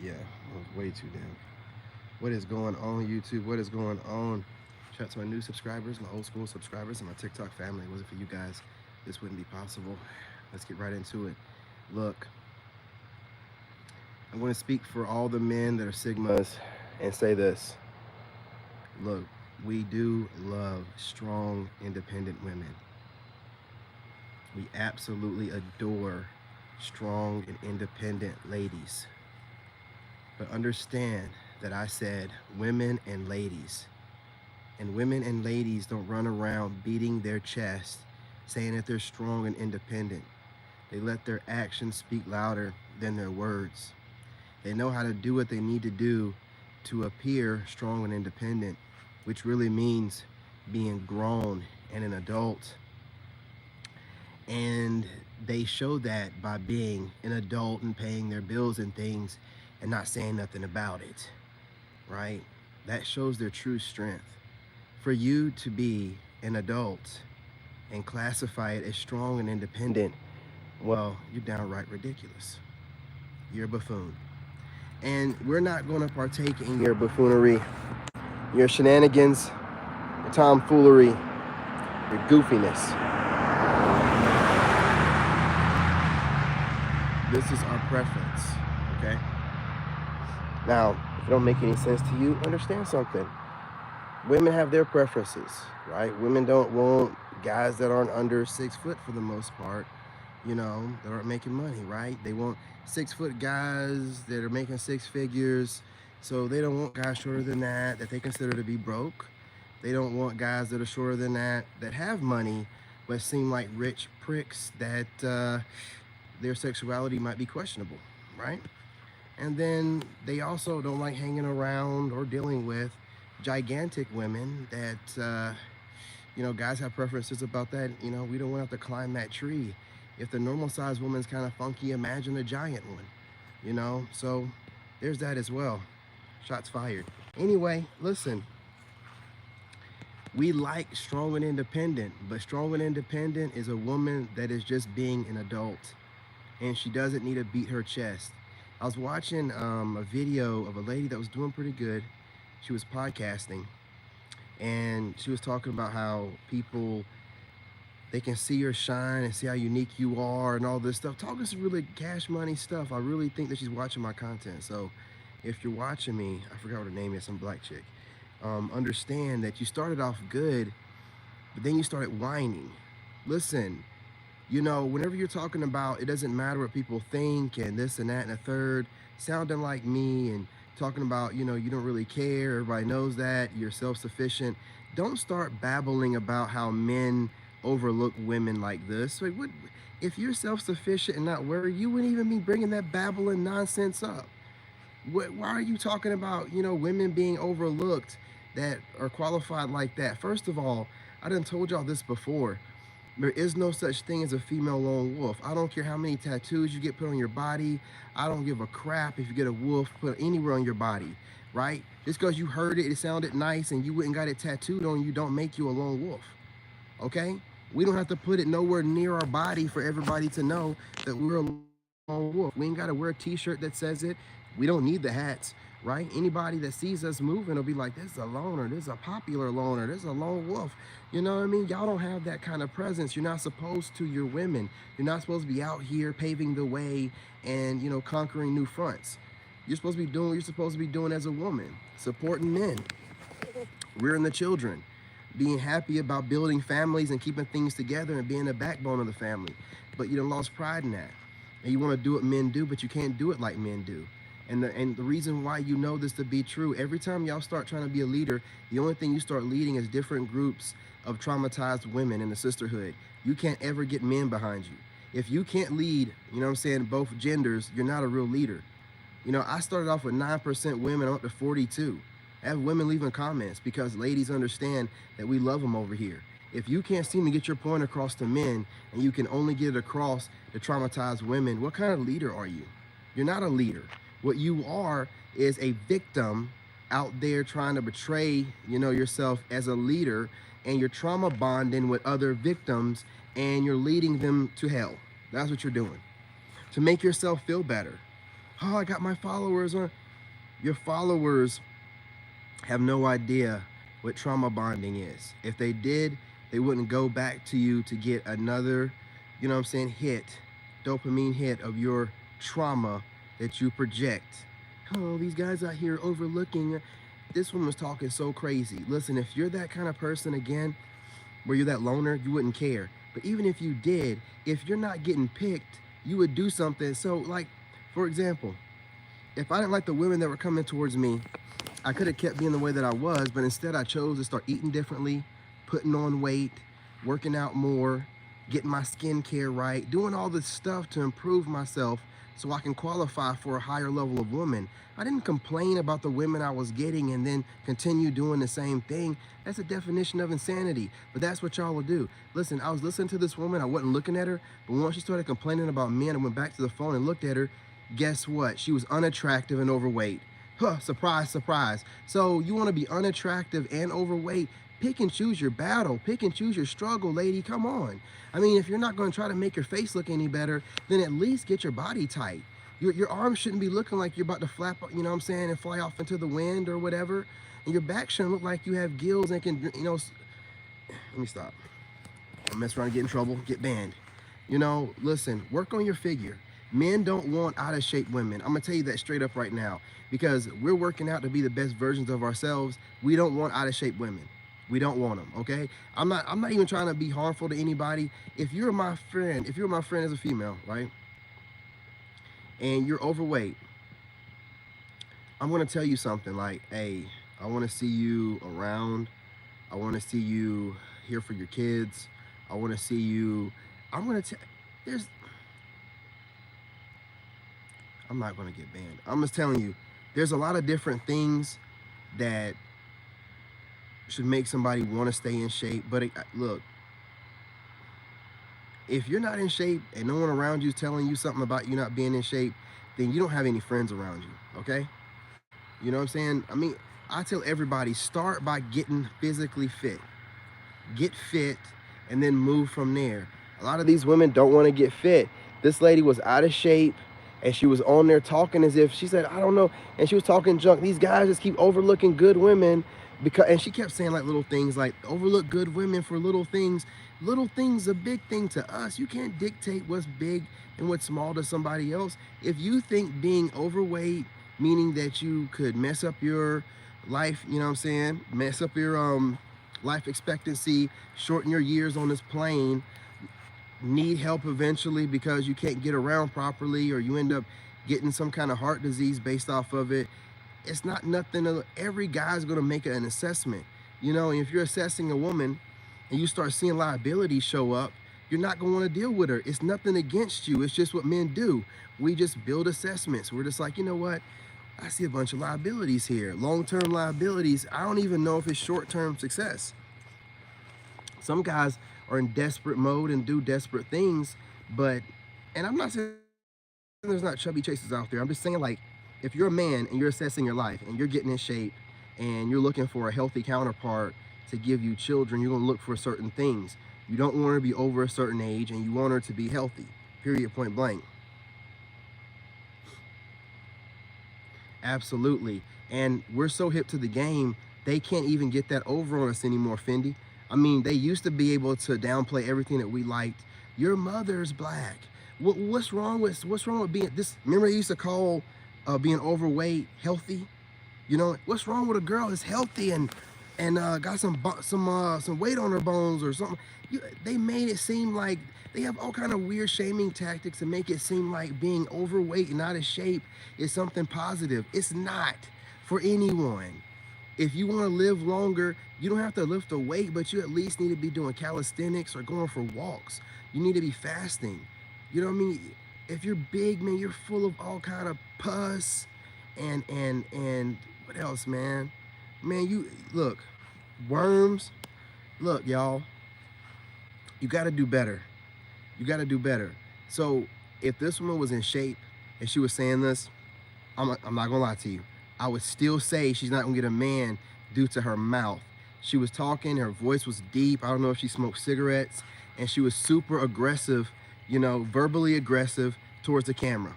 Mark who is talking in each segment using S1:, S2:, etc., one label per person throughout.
S1: Yeah, that was way too damn. What is going on, YouTube? What is going on? Shout out to my new subscribers, my old school subscribers, and my TikTok family. If it wasn't for you guys, this wouldn't be possible. Let's get right into it. Look, I'm going to speak for all the men that are Sigmas and say this. Look, we do love strong, independent women. We absolutely adore strong and independent ladies. But understand that I said women and ladies. And women and ladies don't run around beating their chest saying that they're strong and independent. They let their actions speak louder than their words. They know how to do what they need to do to appear strong and independent, which really means being grown and an adult. And they show that by being an adult and paying their bills and things and not saying nothing about it, right? That shows their true strength. For you to be an adult and classify it as strong and independent, well, you're downright ridiculous. You're a buffoon. And we're not going to partake in your buffoonery, your shenanigans, your tomfoolery, your goofiness. This is our preference, okay? Now, if it don't make any sense to you, understand something. Women have their preferences, right? Women don't want guys that aren't under 6 foot for the most part, that aren't making money, right? They want 6 foot guys that are making 6 figures. So they don't want guys shorter than that they consider to be broke. They don't want guys that are shorter than that have money, but seem like rich pricks that their sexuality might be questionable, right? And then they also don't like hanging around or dealing with gigantic women that, guys have preferences about that. We don't want to have to climb that tree. If the normal size woman's kind of funky, imagine a giant one, So there's that as well. Shots fired. Anyway, listen, we like strong and independent, but strong and independent is a woman that is just being an adult and she doesn't need to beat her chest. I was watching a video of a lady that was doing pretty good. She was podcasting and she was talking about how people, they can see your shine and see how unique you are and all this stuff. Talking some really cash money stuff. I really think that she's watching my content. So if you're watching me, I forgot what her name is, some black chick. Understand that you started off good, but then you started whining. Listen, whenever you're talking about, it doesn't matter what people think and this and that and a third, sounding like me and talking about, you don't really care, everybody knows that, you're self-sufficient. Don't start babbling about how men overlook women like this. Like, what, if you're self-sufficient and not worried, you wouldn't even be bringing that babbling nonsense up. Why are you talking about, women being overlooked that are qualified like that? First of all, I done told y'all this before. There is no such thing as a female lone wolf. I don't care how many tattoos you get put on your body. I don't give a crap if you get a wolf put anywhere on your body, right? Just because you heard it, it sounded nice, and you wouldn't got it tattooed on you, don't make you a lone wolf, okay? We don't have to put it nowhere near our body for everybody to know that we're a lone wolf. We ain't got to wear a t-shirt that says it. We don't need the hats, right? Anybody that sees us moving will be like, this is a loner, this is a popular loner, this is a lone wolf. You know what I mean? Y'all don't have that kind of presence. You're not supposed to. You're women. You're not supposed to be out here paving the way and, conquering new fronts. You're supposed to be doing what you're supposed to be doing as a woman, supporting men, rearing the children, being happy about building families and keeping things together and being the backbone of the family. But you done lost pride in that. And you want to do what men do, but you can't do it like men do. And the reason why you know this to be true, every time y'all start trying to be a leader, the only thing you start leading is different groups of traumatized women in the sisterhood. You can't ever get men behind you. If you can't lead, both genders, you're not a real leader. I started off with 9% women, I'm up to 42. I have women leaving comments because ladies understand that we love them over here. If you can't seem to get your point across to men and you can only get it across to traumatized women, what kind of leader are you? You're not a leader. What you are is a victim out there trying to betray, yourself as a leader, and you're trauma bonding with other victims and you're leading them to hell. That's what you're doing. To make yourself feel better. Oh, I got my followers on. Your followers have no idea what trauma bonding is. If they did, they wouldn't go back to you to get another, you know what I'm saying, dopamine hit of your trauma that you project. Oh, these guys out here overlooking. This one was talking so crazy. Listen, if you're that kind of person again, where you're that loner, you wouldn't care. But even if you did, if you're not getting picked, you would do something. So, like, for example, if I didn't like the women that were coming towards me, I could have kept being the way that I was, but instead I chose to start eating differently, putting on weight, working out more, getting my skincare right, doing all this stuff to improve myself so I can qualify for a higher level of woman. I didn't complain about the women I was getting and then continue doing the same thing. That's a definition of insanity, but that's what y'all will do. Listen, I was listening to this woman, I wasn't looking at her, but once she started complaining about men, I went back to the phone and looked at her. Guess what? She was unattractive and overweight. Huh, surprise, surprise. So you want to be unattractive and overweight? Pick and choose your battle. Pick and choose your struggle, lady. Come on. I mean, if you're not going to try to make your face look any better, then at least get your body tight. Your arms shouldn't be looking like you're about to flap, you know what I'm saying, and fly off into the wind or whatever. And your back shouldn't look like you have gills and can, you know, let me stop. I'll mess around and get in trouble, get banned. You know, listen, work on your figure. Men don't want out of shape women. I'm gonna tell you that straight up right now, because we're working out to be the best versions of ourselves. We don't want out of shape women. We don't want them, okay? I'm not even trying to be harmful to anybody. If you're my friend as a female, right? And you're overweight, I'm gonna tell you something like, hey, I wanna see you around. I wanna see you here for your kids. I wanna see you, I'm gonna tell, there's, I'm not gonna get banned. I'm just telling you, there's a lot of different things that should make somebody want to stay in shape. But look, if you're not in shape and no one around you is telling you something about you not being in shape, then you don't have any friends around you, okay? You know what I'm saying? I mean, I tell everybody, start by getting physically fit. Get fit and then move from there. A lot of these women don't want to get fit. This lady was out of shape and she was on there talking as if, she said, I don't know, and she was talking junk. These guys just keep overlooking good women because, and she kept saying like little things like overlook good women for little things. Little things a big thing to us. You can't dictate what's big and what's small to somebody else. If you think being overweight, meaning that you could mess up your life, you know what I'm saying, mess up your life expectancy, shorten your years on this plane, need help eventually because you can't get around properly, or you end up getting some kind of heart disease based off of it, it's not nothing. Every guy's going to make an assessment, you know. And if you're assessing a woman and you start seeing liabilities show up, you're not going to want to deal with her. It's nothing against you. It's just what men do. We just build assessments. We're just like, you know what? I see a bunch of liabilities here, long-term liabilities. I don't even know if it's short-term success. Some guys are in desperate mode and do desperate things, but, and I'm not saying there's not chubby chasers out there. I'm just saying, like, if you're a man and you're assessing your life and you're getting in shape and you're looking for a healthy counterpart to give you children, you're going to look for certain things. You don't want her to be over a certain age, and you want her to be healthy, period, point blank. Absolutely. And we're so hip to the game, they can't even get that over on us anymore, Fendi. I mean, they used to be able to downplay everything that we liked. Your mother's black. What's wrong with being this? Remember, they used to call being overweight healthy. You know, what's wrong with a girl that's healthy and got some weight on her bones or something? They made it seem like they have all kind of weird shaming tactics to make it seem like being overweight and out of shape is something positive. It's not for anyone. If you want to live longer, you don't have to lift a weight, but you at least need to be doing calisthenics or going for walks. You need to be fasting. You know what I mean? If you're big, man, you're full of all kind of pus and what else, man? Man, you look, worms. Look, y'all, you got to do better. You got to do better. So if this woman was in shape and she was saying this, I'm not gonna lie to you, I would still say she's not gonna get a man due to her mouth. She was talking, her voice was deep. I don't know if she smoked cigarettes, and she was super aggressive, you know, verbally aggressive towards the camera.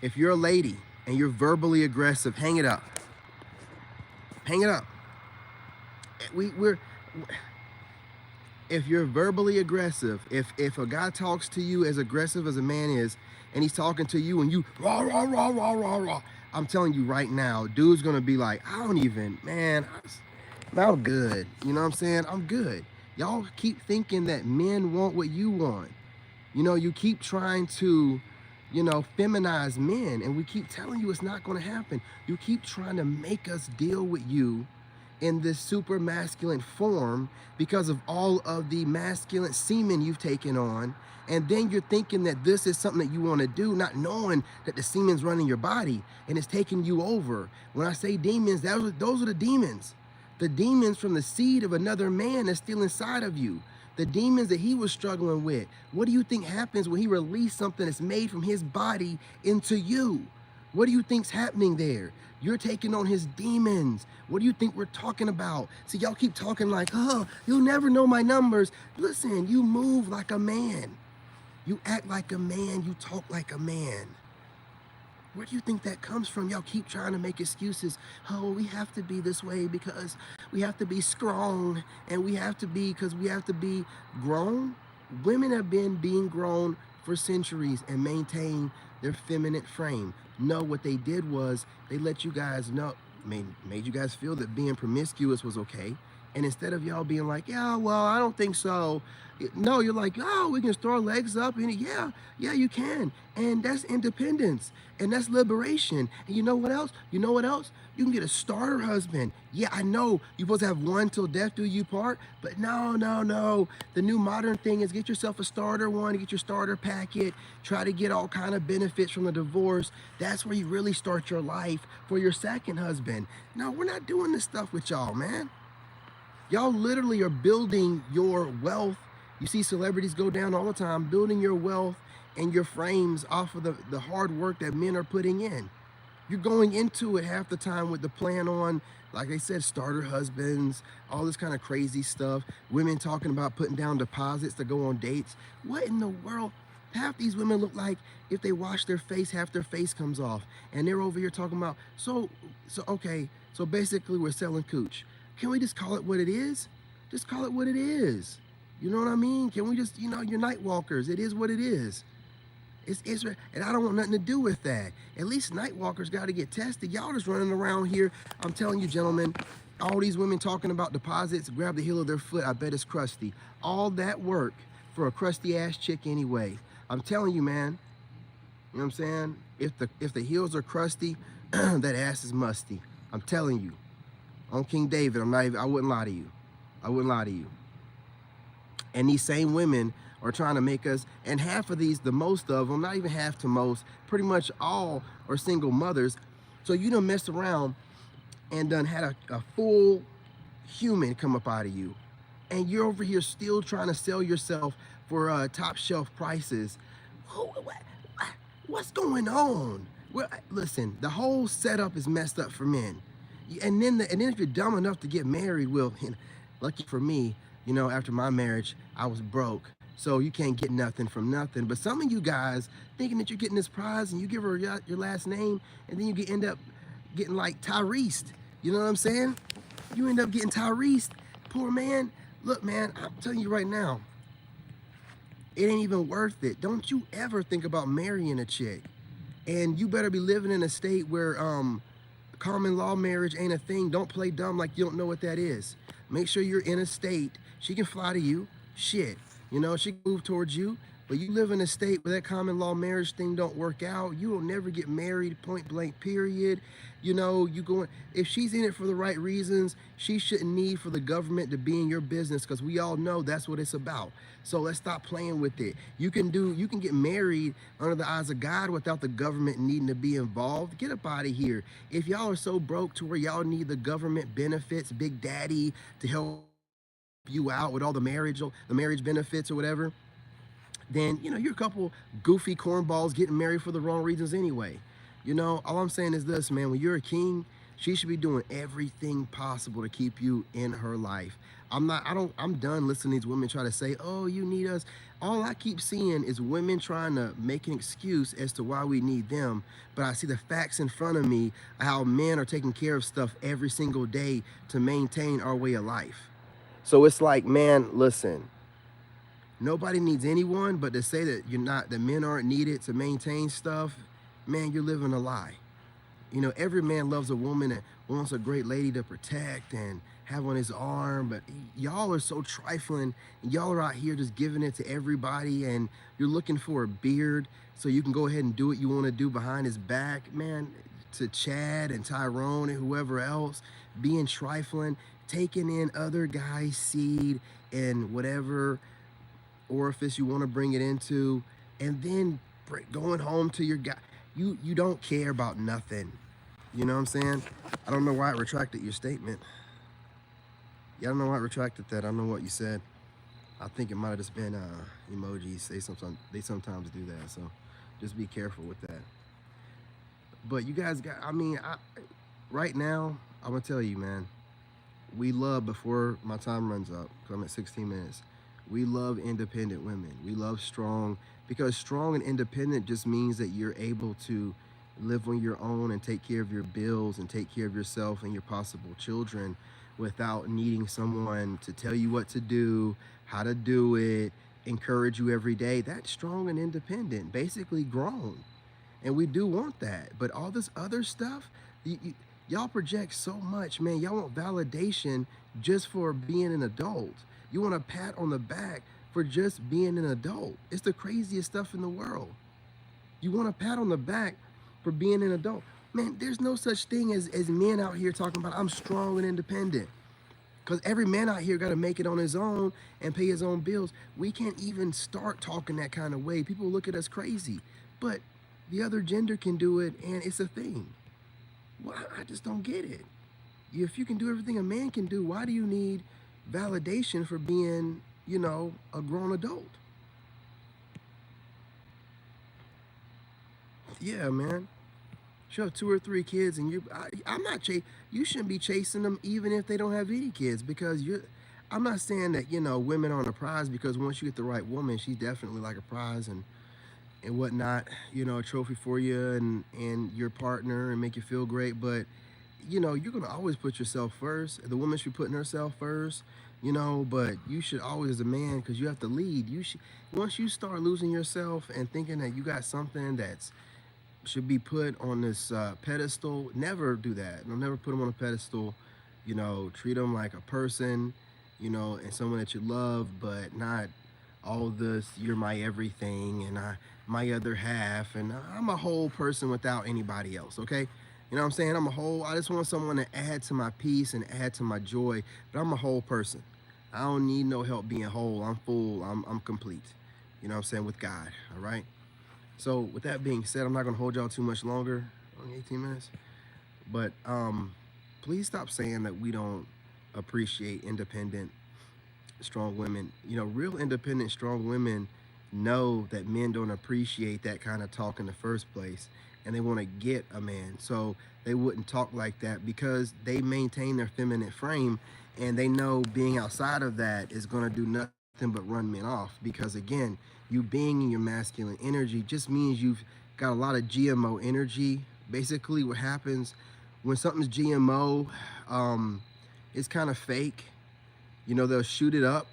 S1: If you're a lady and you're verbally aggressive, hang it up. Hang it up. We're if you're verbally aggressive, if a guy talks to you as aggressive as a man is, and he's talking to you and you rah rah rah rah rah rah, I'm telling you right now, dude's gonna be like, I don't even, man, I'm good. You know what I'm saying? I'm good. Y'all keep thinking that men want what you want. You know, you keep trying to, feminize men, and we keep telling you it's not going to happen. You keep trying to make us deal with you in this super masculine form because of all of the masculine semen you've taken on. And then you're thinking that this is something that you want to do, not knowing that the semen's running your body and it's taking you over. When I say demons, those are the demons. The demons from the seed of another man that's still inside of you. The demons that he was struggling with. What do you think happens when he released something that's made from his body into you? What do you think's happening there? You're taking on his demons. What do you think we're talking about? See, y'all keep talking like, oh, you'll never know my numbers. Listen, you move like a man. You act like a man. You talk like a man. Where do you think that comes from? Y'all keep trying to make excuses. Oh, we have to be this way because we have to be strong, and we have to be because we have to be grown. Women have been being grown for centuries and maintain their feminine frame. No, what they did was they let you guys know, made you guys feel that being promiscuous was okay. And instead of y'all being like, yeah, well, I don't think so. No, you're like, oh, we can throw our legs up. And yeah, you can. And that's independence. And that's liberation. And you know what else? You know what else? You can get a starter husband. Yeah, I know you're supposed to have one till death do you part. But no, no, no. The new modern thing is get yourself a starter one, get your starter packet, try to get all kind of benefits from the divorce. That's where you really start your life for your second husband. No, we're not doing this stuff with y'all, man. Y'all literally are building your wealth. You see celebrities go down all the time, building your wealth and your frames off of the hard work that men are putting in. You're going into it half the time with the plan on, like I said, starter husbands, all this kind of crazy stuff. Women talking about putting down deposits to go on dates. What in the world? Half these women look like if they wash their face, half their face comes off. And they're over here talking about, okay, so basically we're selling cooch. Can we just call it what it is? Just call it what it is. You know what I mean? Can we just, you're night walkers. It is what it is. It's and I don't want nothing to do with that. At least night walkers got to get tested. Y'all just running around here. I'm telling you, gentlemen, all these women talking about deposits, grab the heel of their foot. I bet it's crusty. All that work for a crusty ass chick anyway. I'm telling you, man. You know what I'm saying? If the heels are crusty, that ass is musty. I'm telling you. On King David, I wouldn't lie to you. I wouldn't lie to you. And these same women are trying to make us, and half of these, the most of them, not even half to most, pretty much all are single mothers. So you done messed around and done had a full human come up out of you. And you're over here still trying to sell yourself for top shelf prices. What's going on? Well, listen, the whole setup is messed up for men. And then if you're dumb enough to get married, well, lucky for me, after my marriage, I was broke. So you can't get nothing from nothing. But some of you guys thinking that you're getting this prize and you give her your last name and then you end up getting like Tyrese. You know what I'm saying? You end up getting Tyrese. Poor man. Look, man, I'm telling you right now, it ain't even worth it. Don't you ever think about marrying a chick. And you better be living in a state where common law marriage ain't a thing. Don't play dumb like you don't know what that is. Make sure you're in a state. She can fly to you. Shit. She can move towards you. But you live in a state where that common law marriage thing don't work out. You will never get married, point blank, period. If she's in it for the right reasons, she shouldn't need for the government to be in your business because we all know that's what it's about. So let's stop playing with it. You can get married under the eyes of God without the government needing to be involved. Get up out of here. If y'all are so broke to where y'all need the government benefits, Big Daddy, to help you out with all the marriage benefits or whatever, then you're a couple goofy cornballs getting married for the wrong reasons anyway. All I'm saying is this, man, when you're a king, She should be doing everything possible to keep you in her life. I'm done listening to these women try to say, oh, you need us. All I keep seeing is women trying to make an excuse as to why we need them. But I see the facts in front of me, how men are taking care of stuff every single day to maintain our way of life. So it's like, man, listen, nobody needs anyone, but to say that that men aren't needed to maintain stuff, man, you're living a lie. You know, every man loves a woman that wants a great lady to protect and have on his arm, but y'all are so trifling. Y'all are out here just giving it to everybody, and you're looking for a beard so you can go ahead and do what you want to do behind his back, man. To Chad and Tyrone and whoever else, being trifling, taking in other guys' seed and whatever orifice you want to bring it into, and then going home to your guy. You don't care about nothing. You know what I'm saying? I don't know why it retracted your statement. Yeah, I don't know why it retracted that. I don't know what you said. I think it might have just been emojis. They sometimes do that, so just be careful with that. But you guys got, right now, I'm gonna tell you, man, we love, before my time runs up, because I'm at 16 minutes, we love independent women. We love strong, because strong and independent just means that you're able to live on your own and take care of your bills and take care of yourself and your possible children without needing someone to tell you what to do, how to do it, encourage you every day. That's strong and independent, basically grown. And we do want that. But all this other stuff, y'all project so much, man. Y'all want validation just for being an adult. You want a pat on the back for just being an adult. It's the craziest stuff in the world. You want a pat on the back for being an adult. Man, there's no such thing as men out here talking about, I'm strong and independent. Because every man out here got to make it on his own and pay his own bills. We can't even start talking that kind of way. People look at us crazy. But the other gender can do it, and it's a thing. Well, I just don't get it. If you can do everything a man can do, why do you need validation for being, a grown adult? Yeah, man. You have 2 or 3 kids, and I'm not you shouldn't be chasing them even if they don't have any kids, because I'm not saying that, women aren't a prize, because once you get the right woman, she's definitely like a prize and whatnot, a trophy for you and your partner and make you feel great. But, you're going to always put yourself first. The woman should be putting herself first, but you should always, as a man, because you have to lead. Once you start losing yourself and thinking that you got something that's should be put on this pedestal, never do that. Never put them on a pedestal. Treat them like a person, and someone that you love, but not all this, you're my everything, and my other half, and I'm a whole person without anybody else, okay? You know what I'm saying? I just want someone to add to my peace and add to my joy, but I'm a whole person. I don't need no help being whole. I'm full, I'm complete. You know what I'm saying? With God, all right? So with that being said, I'm not gonna hold y'all too much longer, only 18 minutes. But please stop saying that we don't appreciate independent, strong women. Real independent, strong women know that men don't appreciate that kind of talk in the first place, and they want to get a man. So they wouldn't talk like that, because they maintain their feminine frame, and they know being outside of that is going to do nothing but run men off. Because again, you being in your masculine energy just means you've got a lot of GMO energy. Basically, what happens when something's GMO, it's kind of fake. They'll shoot it up,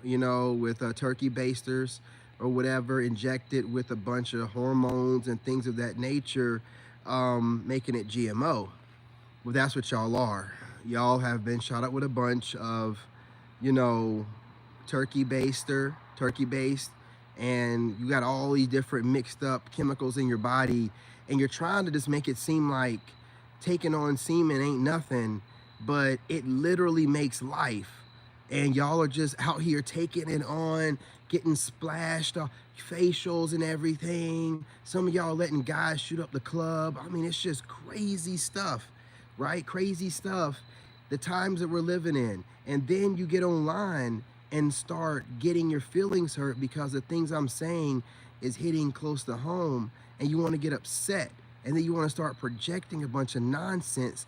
S1: with turkey basters or whatever, inject it with a bunch of hormones and things of that nature, making it GMO. Well, that's what y'all are. Y'all have been shot up with a bunch of, turkey based, and you got all these different mixed up chemicals in your body, and you're trying to just make it seem like taking on semen ain't nothing, but it literally makes life. And y'all are just out here taking it on, getting splashed, facials and everything. Some of y'all letting guys shoot up the club. It's just crazy stuff, right? Crazy stuff, the times that we're living in. And then you get online and start getting your feelings hurt because the things I'm saying is hitting close to home, and you want to get upset. And then you want to start projecting a bunch of nonsense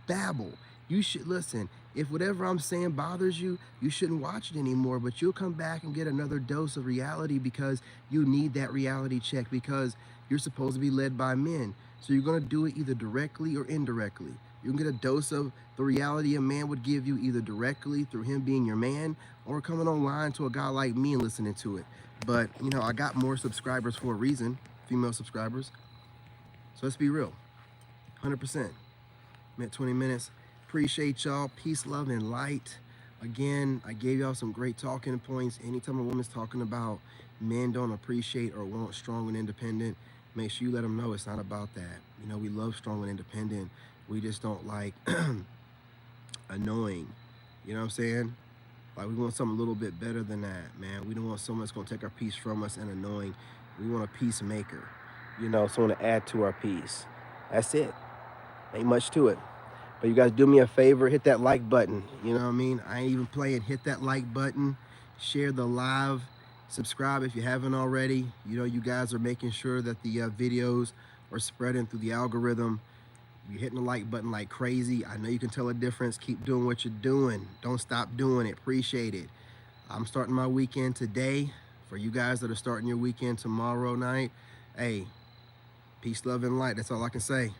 S1: babble. You should listen. If whatever I'm saying bothers you, you shouldn't watch it anymore, but you'll come back and get another dose of reality because you need that reality check, because you're supposed to be led by men. So you're going to do it either directly or indirectly. You can get a dose of the reality a man would give you either directly through him being your man, or coming online to a guy like me and listening to it. But, you know, I got more subscribers for a reason, female subscribers. So let's be real, 100%. I'm at 20 minutes. Appreciate y'all. Peace, love, and light. Again, I gave y'all some great talking points. Anytime a woman's talking about men don't appreciate or want strong and independent, make sure you let them know it's not about that. You know, we love strong and independent. We just don't like annoying. You know what I'm saying? Like, we want something a little bit better than that, man. We don't want someone that's going to take our peace from us and annoying. We want a peacemaker. You know, someone to add to our peace. That's it. Ain't much to it. But you guys do me a favor, hit that like button. You know what I mean? I ain't even playing. Hit that like button. Share the live. Subscribe if you haven't already. You know, you guys are making sure that the videos are spreading through the algorithm. You're hitting the like button like crazy. I know you can tell a difference. Keep doing what you're doing. Don't stop doing it. Appreciate it. I'm starting my weekend today. For you guys that are starting your weekend tomorrow night, hey, peace, love, and light. That's all I can say.